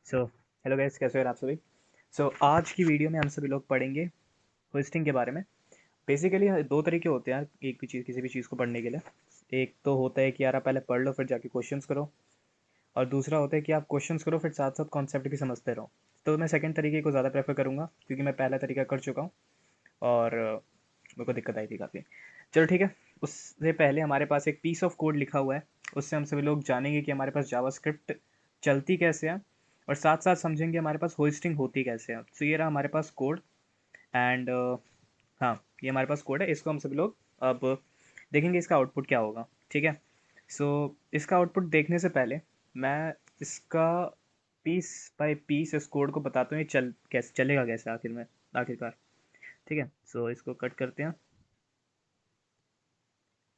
So hello guys, कैसे हो आप सभी। आज की वीडियो में हम सभी लोग पढ़ेंगे होस्टिंग के बारे में। बेसिकली दो तरीके होते हैं यार, एक भी चीज़ किसी भी चीज़ को पढ़ने के लिए। एक तो होता है कि यार आप पहले पढ़ लो फिर जाके क्वेश्चंस करो, और दूसरा होता है कि आप क्वेश्चंस करो फिर साथ साथ कॉन्सेप्ट भी समझते रहो। तो मैं सेकंड तरीके को ज़्यादा प्रेफर करूँगा क्योंकि मैं पहला तरीका कर चुका हूँ और मेरे को दिक्कत आई थी काफ़ी। चलो ठीक है। उससे पहले हमारे पास एक पीस ऑफ कोड लिखा हुआ है, उससे हम सभी लोग जानेंगे कि हमारे पास जावास्क्रिप्ट चलती कैसे है, और साथ साथ समझेंगे हमारे पास होस्टिंग होती कैसे है। तो ये रहा हमारे पास कोड। एंड हाँ, ये हमारे पास कोड है, इसको हम सभी लोग अब देखेंगे इसका आउटपुट क्या होगा। ठीक है। इसका आउटपुट देखने से पहले मैं इसका पीस बाय पीस इस कोड को बताता हूँ, ये कैसे चलेगा, कैसे आखिरकार। ठीक है। इसको कट करते हैं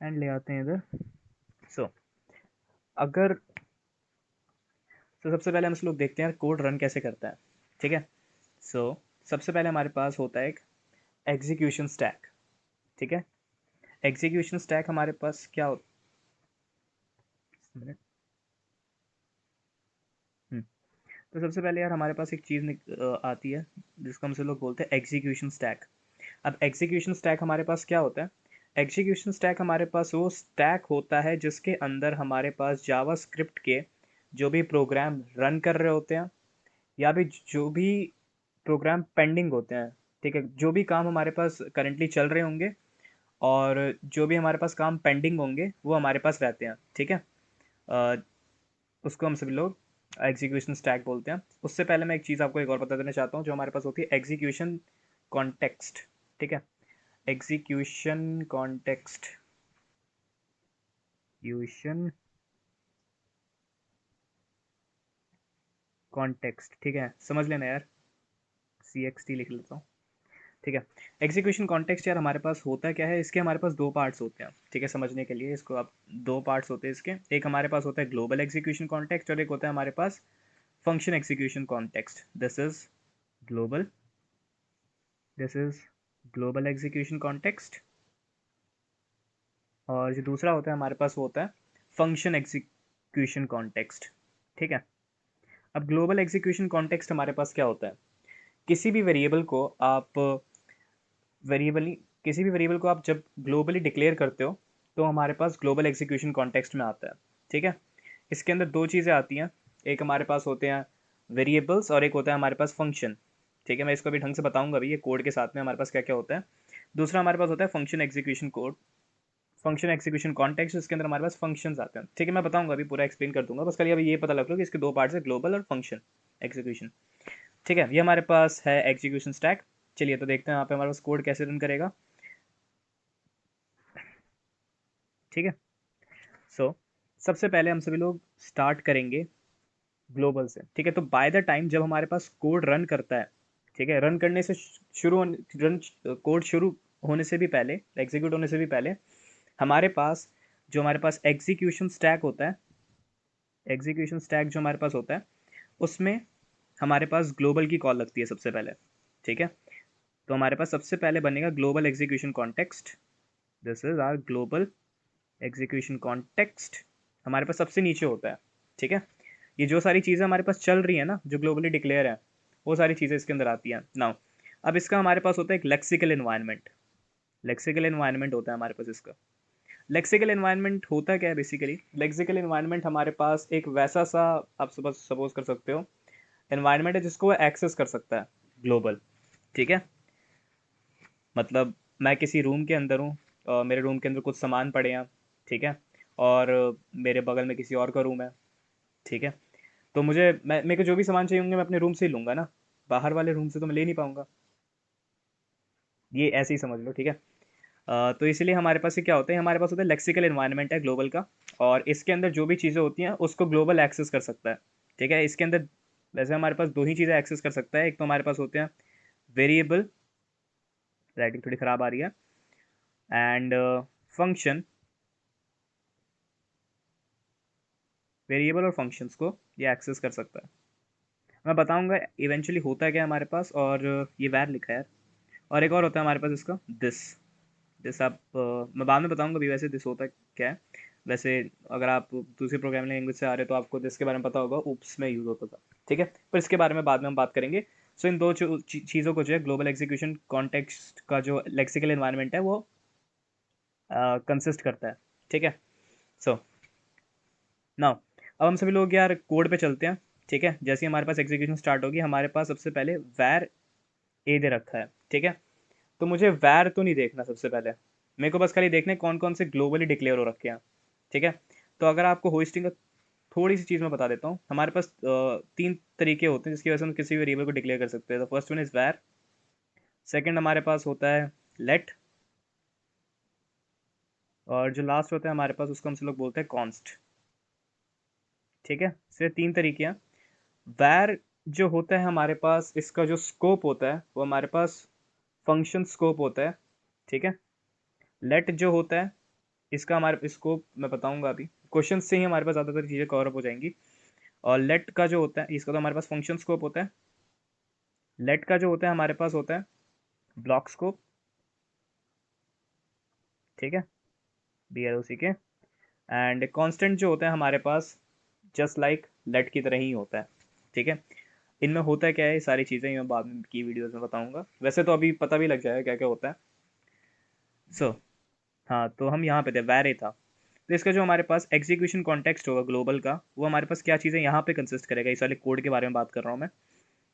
एंड ले आते हैं इधर। सो अगर सबसे पहले हम इस लोग देखते हैं कोड रन कैसे करता है। ठीक है। सो सबसे पहले हमारे पास होता है एक एग्जीक्यूशन स्टैक। ठीक है। एग्जीक्यूशन स्टैक हमारे पास क्या होता है। तो सबसे पहले यार हमारे पास एक चीज़ आती है जिसको हमसे लोग बोलते हैं एग्जीक्यूशन स्टैक। अब एग्जीक्यूशन स्टैक हमारे पास क्या होता है। एग्जीक्यूशन स्टैक हमारे पास वो स्टैक होता है जिसके अंदर हमारे पास जावा स्क्रिप्ट के जो भी प्रोग्राम रन कर रहे होते हैं, या भी जो भी प्रोग्राम पेंडिंग होते हैं। ठीक है, जो भी काम हमारे पास करंटली चल रहे होंगे और जो भी हमारे पास काम पेंडिंग होंगे वो हमारे पास रहते हैं। ठीक है। अ, उसको हम सभी लोग एग्जीक्यूशन स्टैक बोलते हैं। उससे पहले मैं एक चीज़ आपको एक और बता देना चाहता हूँ, जो हमारे पास होती है एग्जीक्यूशन कॉन्टेक्स्ट। ठीक है। एग्जीक्यूशन कॉन्टेक्स्ट एक्यूशन कॉन्टेक्स्ट, ठीक है, समझ लेना यार, CXT लिख लेता हूँ। ठीक है। एग्जीक्यूशन कॉन्टेक्स्ट यार हमारे पास होता क्या है, इसके हमारे पास दो पार्ट्स होते हैं। ठीक है, समझने के लिए इसको आप दो पार्ट्स होते हैं इसके। एक हमारे पास होता है ग्लोबल एग्जीक्यूशन कॉन्टेक्स्ट और एक होता है हमारे पास function execution context. Global this is global execution context, और जो दूसरा होता है हमारे पास वो होता है फंक्शन एग्जीक्यूशन कॉन्टेक्स्ट। ठीक है। अब ग्लोबल एग्जीक्यूशन कॉन्टेक्स्ट हमारे पास क्या होता है, किसी भी वेरिएबल को आप वेरिएबली किसी भी वेरिएबल को आप जब ग्लोबली डिक्लेयर करते हो तो हमारे पास ग्लोबल एग्जीक्यूशन कॉन्टेक्स्ट में आता है। ठीक है। इसके अंदर दो चीज़ें आती हैं, एक हमारे पास होते हैं वेरिएबल्स और एक होता है हमारे पास फंक्शन। ठीक है, मैं इसको अभी ढंग से बताऊंगा अभी ये कोड के साथ में हमारे पास क्या क्या होता है। दूसरा हमारे पास होता है function execution code, function execution context, इसके अंदर हमारे पास फंक्शंस आते हैं। ठीक है, मैं बताऊंगा अभी, पूरा एक्सप्लेन कर दूंगा, बस खाली अभी ये पता लग लो कि इसके दो पार्ट्स है, ग्लोबल और फंक्शन एग्जीक्यूशन। ठीक है, ये हमारे पास है एग्जीक्यूशन स्टैक। चलिए तो देखते हैं यहाँ पे हमारे पास कोड कैसे रन करेगा। ठीक है। सो सबसे पहले हम सभी लोग स्टार्ट करेंगे ग्लोबल से। ठीक है, तो बाय द टाइम जब हमारे पास कोड रन करता है, ठीक है, रन करने से शुरू रन कोड शुरू होने से भी पहले, एग्जीक्यूट होने से भी पहले, हमारे पास जो हमारे पास एग्जीक्यूशन स्टैक होता है, एग्जीक्यूशन स्टैक जो हमारे पास होता है उसमें हमारे पास ग्लोबल की कॉल लगती है सबसे पहले। ठीक है। तो हमारे पास सबसे पहले बनेगा global execution context. This is our global execution context, हमारे पास सबसे नीचे होता है। ठीक है। ये जो सारी चीज़ें हमारे पास चल रही है ना, जो ग्लोबली डिक्लेयर है, वो सारी चीज़ें इसके अंदर आती हैं नाउ। अब इसका हमारे पास होता है एक लेक्सिकल इन्वायरमेंट। लेक्सिकल इन्वायरमेंट होता है हमारे पास इसका। लेक्सिकल इन्वायरमेंट होता क्या है बेसिकली, लेक्सिकल इन्वायरमेंट हमारे पास एक वैसा सा, आप सपोज कर सकते हो, इन्वायरमेंट है जिसको वो एक्सेस कर सकता है ग्लोबल। ठीक है। मतलब मैं किसी रूम के अंदर हूँ, मेरे रूम के अंदर कुछ सामान पड़े हैं। ठीक है। और मेरे बगल में किसी और का रूम है। ठीक है। तो मेरे को जो भी सामान चाहिए होंगे मैं अपने रूम से ही लूँगा ना, बाहर वाले रूम से तो मैं ले नहीं पाऊँगा। ये ऐसे ही समझ लो। ठीक है। तो इसलिए हमारे पास ये क्या होता है, हमारे पास होता है लेक्सिकल इन्वायरमेंट है ग्लोबल का, और इसके अंदर जो भी चीज़ें होती हैं उसको ग्लोबल एक्सेस कर सकता है। ठीक है। इसके अंदर वैसे हमारे पास दो ही चीज़ें एक्सेस कर सकता है, एक तो हमारे पास होते हैं वेरिएबल, राइटिंग थोड़ी ख़राब आ रही है, एंड फंक्शन। वेरिएबल और फंक्शंस को ये एक्सेस कर सकता है। मैं बताऊंगा इवेंचुअली होता है क्या हमारे पास, और ये वैर लिखा है यार। और एक और होता है हमारे पास इसका दिस। दिस आप मैं बाद में बताऊंगा भी, वैसे दिस होता क्या है। वैसे अगर आप दूसरी प्रोग्रामिंग लैंग्वेज से आ रहे हो तो आपको दिस के बारे में पता होगा, ऊप्स में यूज़ होता था। ठीक है, पर इसके बारे में बाद में हम बात करेंगे। सो इन दो चीज़ों को जो है ग्लोबल एग्जीक्यूशन कॉन्टेक्स्ट का जो लेक्सिकल एनवायरनमेंट है वो कंसिस्ट करता है। ठीक है, सो नाउ अब हम सभी लोग यार कोड पे चलते हैं। ठीक है, जैसे ही हमारे पास एग्जीक्यूशन स्टार्ट होगी, हमारे पास सबसे पहले वैर ए दे रखा है। ठीक है, तो मुझे वैर तो नहीं देखना, सबसे पहले मेरे को बस खाली देखना है कौन कौन से ग्लोबली डिक्लेयर हो रखे हैं। ठीक है, तो अगर आपको होस्टिंग का थोड़ी सी चीज़ मैं बता देता हूँ। हमारे पास तीन तरीके होते हैं जिसकी वजह से हम किसी भी वेरिएबल को डिक्लेयर कर सकते हैं। तो फर्स्ट वन इज वैर, सेकंड हमारे पास होता है लेट, और जो लास्ट होता है हमारे पास उसको हम सब लोग बोलते हैं कॉन्स्ट। ठीक है, सिर्फ तीन तरीके हैं। वैर जो होता है हमारे पास, इसका जो स्कोप होता है वो हमारे पास फंक्शन स्कोप होता है। ठीक है, लेट जो होता है इसका हमारे स्कोप मैं बताऊंगा अभी, क्वेश्चन से ही हमारे पास ज़्यादातर चीज़ें कवर अप हो जाएंगी। और लेट का जो होता है इसका तो हमारे पास फंक्शन स्कोप होता है। लेट का जो होता है हमारे पास होता है ब्लॉक स्कोप। ठीक है, BLOC के। एंड कांस्टेंट जो होता है हमारे पास जस्ट लाइक लेट की तरह ही होता है। ठीक है, इनमें होता है क्या है, ये सारी चीज़ें मैं बाद में की वीडियोस में बताऊंगा, वैसे तो अभी पता भी लग जाएगा क्या क्या होता है। सो हाँ, तो हम यहाँ पे थे, वैर ए था। तो इसका जो हमारे पास एग्जीक्यूशन कॉन्टेक्स्ट होगा ग्लोबल का, वो हमारे पास क्या चीज़ें यहाँ पे कंसिस्ट करेगा, इस वाले कोड के बारे में बात कर रहा हूँ मैं।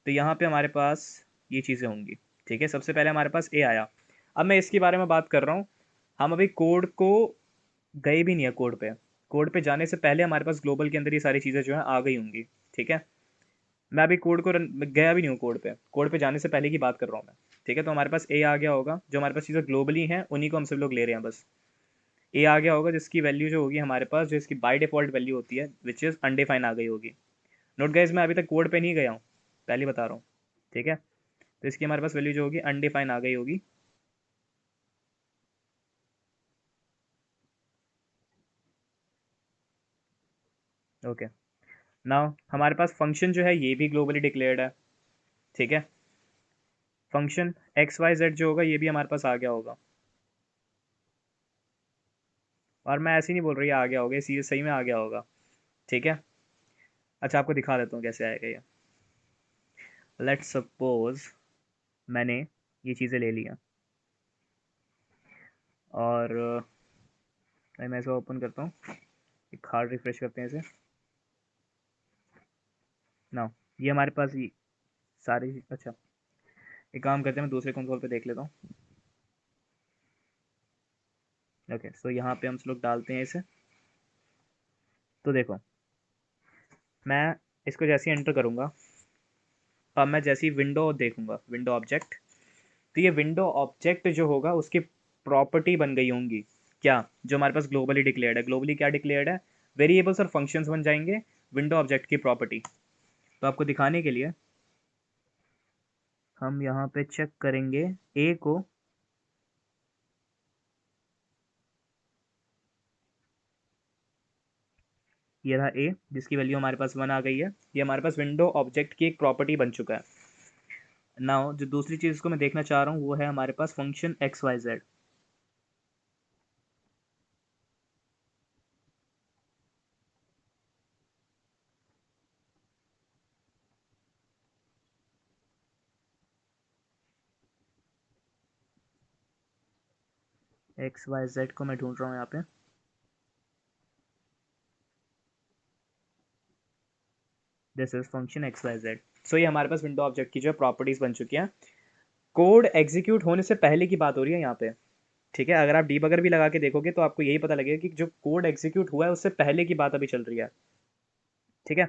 तो यहाँ पे हमारे पास ये चीज़ें होंगी। ठीक है, सबसे पहले हमारे पास ए आया। अब मैं इसके बारे में बात कर रहा हूँ। हम अभी कोड को गए भी नहीं है कोड पे। कोड पे जाने से पहले हमारे पास ग्लोबल के अंदर ये सारी चीज़ें जो है आ गई होंगी। ठीक है, मैं अभी कोड को गया भी नहीं हूँ कोड पे, कोड पे जाने से पहले की बात कर रहा हूँ मैं। ठीक है, तो हमारे पास ए आ गया होगा, जो हमारे पास चीज़ें ग्लोबली हैं उन्हीं को हम सब लोग ले रहे हैं बस। ए आ गया होगा जिसकी वैल्यू जो होगी हमारे पास, जो इसकी बाय डिफॉल्ट वैल्यू होती है विच इज़ अनडिफाइन आ गई होगी। नोट गाइस, मैं अभी तक कोड पे नहीं गया हूँ, पहले बता रहा हूँ। ठीक है, तो इसकी हमारे पास वैल्यू जो होगी अनडिफाइन आ गई होगी। ओके, नाउ हमारे पास फंक्शन जो है ये भी ग्लोबली डिक्लेयर्ड है। ठीक है, फंक्शन XYZ जो होगा ये भी हमारे पास आ गया होगा। और मैं ऐसे ही नहीं बोल रही आ गया होगा, ये सीधे सही में आ गया होगा। ठीक है, अच्छा आपको दिखा देता हूँ कैसे आएगा ये। लेट्स सपोज मैंने ये चीज़ें ले लिया, और मैं इसे ओपन करता हूँ, एक हार्ड रिफ्रेश करते हैं इसे। ना, ये हमारे पास ये सारी, अच्छा एक काम करते हैं, मैं दूसरे कंसोल पे देख लेता हूँ। ओके, सो यहाँ पे हम लोग डालते हैं इसे। तो देखो, मैं इसको जैसे ही एंटर करूँगा, अब मैं जैसे ही विंडो देखूंगा, विंडो ऑब्जेक्ट, तो ये विंडो ऑब्जेक्ट जो होगा उसकी प्रॉपर्टी बन गई होंगी। क्या, जो हमारे पास ग्लोबली डिक्लेयर्ड है, ग्लोबली क्या डिक्लेयर्ड है, वेरिएबल्स और फंक्शंस बन जाएंगे विंडो ऑब्जेक्ट की प्रॉपर्टी। तो आपको दिखाने के लिए हम यहाँ पे चेक करेंगे ए को। ये रहा ए, जिसकी वैल्यू हमारे पास 1 आ गई है। ये हमारे पास विंडो ऑब्जेक्ट की एक प्रॉपर्टी बन चुका है। नाउ जो दूसरी चीज़ को मैं देखना चाह रहा हूँ वो है हमारे पास फंक्शन XYZ। XYZ को मैं ढूंढ रहा हूँ यहाँ पे। This is function XYZ। सो ये हमारे पास विंडो ऑब्जेक्ट की जो प्रॉपर्टीज बन चुकी हैं। कोड एग्जीक्यूट होने से पहले की बात हो रही है यहाँ पे। ठीक है, अगर आप डीबगर भी लगा के देखोगे तो आपको यही पता लगेगा कि जो कोड एग्जीक्यूट हुआ है उससे पहले की बात अभी चल रही है। ठीक है,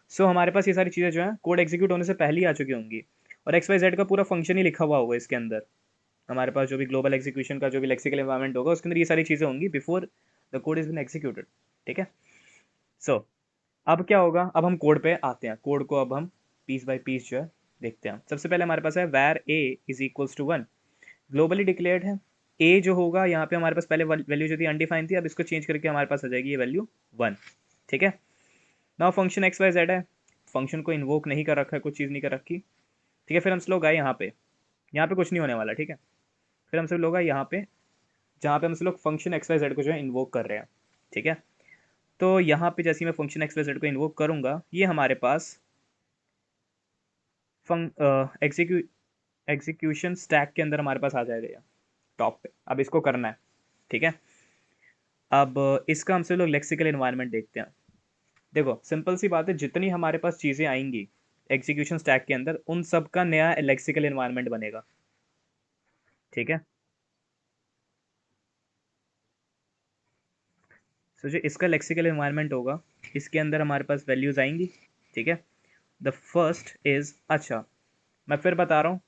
सो हमारे पास ये सारी चीज़ें जो हैं कोड एग्जीक्यूट होने से पहले ही आ चुकी होंगी, और XYZ का पूरा फंक्शन ही लिखा हुआ होगा इसके अंदर। हमारे पास जो भी ग्लोबल एग्जीक्यूशन का जो भी लेक्सिकल एनवायरनमेंट होगा उसके अंदर ये सारी चीज़ें होंगी before the code is been executed. ठीक है, सो अब क्या होगा, अब हम कोड पे आते हैं। कोड को अब हम पीस बाय पीस जो है देखते हैं। सबसे पहले हमारे पास है var a is equals to 1, globally declared है। ए जो होगा यहाँ पे हमारे पास पहले वैल्यू जो थी अनडिफाइंड थी, अब इसको चेंज करके हमारे पास आ जाएगी ये वैल्यू 1। ठीक है, नाउ फंक्शन XYZ है, फंक्शन को इन्वोक नहीं कर रखा है, कुछ चीज़ नहीं कर रखी। ठीक है, फिर हम लोग आए यहाँ पे, यहाँ पे कुछ नहीं होने वाला। ठीक है, फिर हम सब लोग आए यहाँ पे जहाँ पे हम सब लोग फंक्शन XYZ को जो है इन्वोक कर रहे हैं। ठीक है, तो यहाँ पे जैसे ही मैं फंक्शन XYZ को इन्वोक करूँगा, ये हमारे पास एग्जीक्यूशन स्टैक के अंदर हमारे पास आ जाएगा ये टॉप पे। अब इसको करना है, ठीक है। अब इसका हमसे लोग लेक्सिकल एनवायरनमेंट देखते हैं। देखो सिंपल सी बात है, जितनी हमारे पास चीज़ें आएंगी एग्जीक्यूशन स्टैक के अंदर, उन सब का नया लेक्सिकल एनवायरनमेंट बनेगा, ठीक है। सो जो इसका लेक्सिकल एनवायरनमेंट होगा, इसके अंदर हमारे पास वैल्यूज आएंगी, ठीक है। द फर्स्ट इज, अच्छा मैं फिर बता रहा हूँ,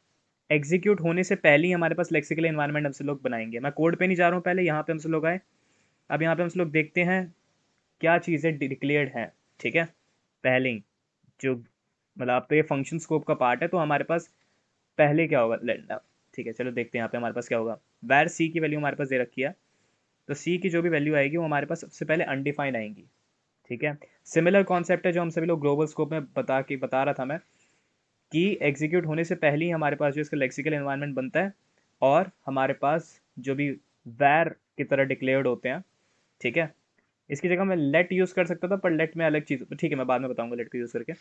एग्जीक्यूट होने से पहले ही हमारे पास लेक्सिकल एनवायरनमेंट हमसे लोग बनाएंगे। मैं कोड पे नहीं जा रहा हूँ, पहले यहाँ पे हमसे लोग आए। अब यहाँ पे हमसे लोग देखते हैं क्या चीज़ें डिक्लेयर्ड हैं, ठीक है। पहले ही जो, मतलब अब तो ये फंक्शन स्कोप का पार्ट है, तो हमारे पास पहले क्या होगा, ठीक है चलो देखते हैं यहाँ पे हमारे पास क्या होगा। वैर सी की वैल्यू हमारे पास दे रखी है, तो सी की जो भी वैल्यू आएगी वो हमारे पास सबसे पहले अनडिफाइंड आएंगी, ठीक है। सिमिलर कॉन्सेप्ट है जो हम सभी लोग ग्लोबल स्कोप में बता रहा था मैं, कि एग्जीक्यूट होने से पहले ही हमारे पास जो इसका लेक्सिकल एनवायरनमेंट बनता है, और हमारे पास जो भी वैर की तरह डिक्लेयर्ड होते हैं, ठीक है। इसकी जगह मैं लेट यूज़ कर सकता था, पर लेट में अलग चीज़, तो ठीक है मैं बाद में बताऊंगा लेट को यूज़ करके।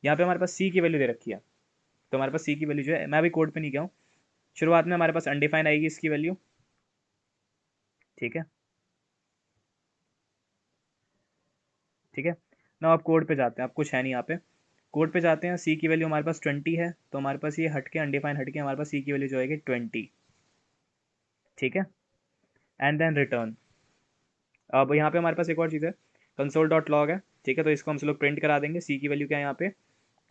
यहाँ पे हमारे पास सी की वैल्यू दे रखी है, तो हमारे पास सी की वैल्यू जो है, मैं अभी कोड पे नहीं गया हूँ, शुरुआत में हमारे पास अनडिफाइन आएगी इसकी वैल्यू, ठीक है। ठीक है ना, अब कोड पे जाते हैं, अब कुछ है नहीं यहाँ पे। कोड पे जाते हैं, सी की वैल्यू हमारे पास 20 है, तो हमारे पास ये हट के अनडिफाइन हट के हमारे पास सी की वैल्यू जो आएगी 20, ठीक है। And then return. अब यहाँ पे हमारे पास एक और चीज़ है, कंसोल डॉट लॉग है, ठीक है। तो इसको हम लोग प्रिंट करा देंगे, सी की वैल्यू क्या है यहाँ पे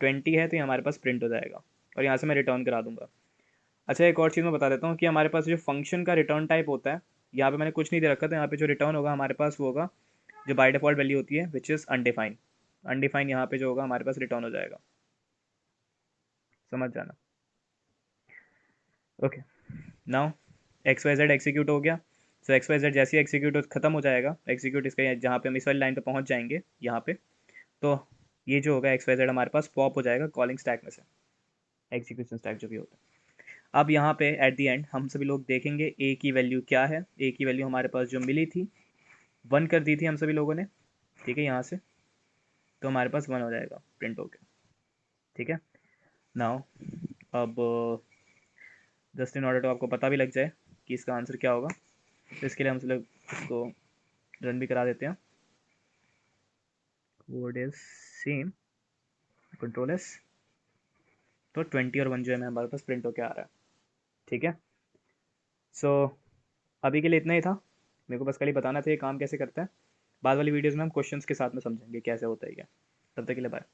20 है, तो ये हमारे पास प्रिंट हो जाएगा, और यहाँ से मैं रिटर्न करा दूंगा। अच्छा एक और चीज़ मैं बता देता हूँ कि हमारे पास जो फंक्शन का रिटर्न टाइप होता है, यहाँ पे मैंने कुछ नहीं दे रखा, तो यहाँ पे जो रिटर्न होगा हमारे पास वो होगा जो बाय डिफॉल्ट वैल्यू होती है, विच इज़ अनडिफाइन। अनडिफाइन यहाँ पे जो होगा हमारे पास रिटर्न हो जाएगा, समझ जाना। Okay, now X Y Z execute हो गया। सो एक्स वाई जेड जैसे ही एग्जीक्यूट खत्म हो जाएगा, एग्जीक्यूट इसका जहाँ पे हम इस वाली लाइन पे पहुँच जाएंगे यहाँ पे, तो ये जो होगा एक्स वाई जेड हमारे पास पॉप हो जाएगा कॉलिंग स्टैक में से, एग्जीक्यूशन स्टैक जो भी होता है। अब यहाँ पे एट द एंड हम सभी लोग देखेंगे ए की वैल्यू क्या है। ए की वैल्यू हमारे पास जो मिली थी 1 कर दी थी हम सभी लोगों ने, ठीक है, यहाँ से, तो हमारे पास 1 हो जाएगा प्रिंट होके, ठीक है। नाउ अब जस्ट इन ऑर्डर तो आपको पता भी लग जाए कि इसका आंसर क्या होगा, तो इसके लिए हम सब लोग इसको रन भी करा देते हैं। Code is same, control S, तो 20 और 1 जो है हमारे पास प्रिंट होके आ रहा है, ठीक है। सो अभी के लिए इतना ही था, मेरे को बस खाली बताना था ये काम कैसे करता है। बाद वाली वीडियोज़ में हम क्वेश्चंस के साथ में समझेंगे कैसे होता है क्या। तब तक के लिए बाय।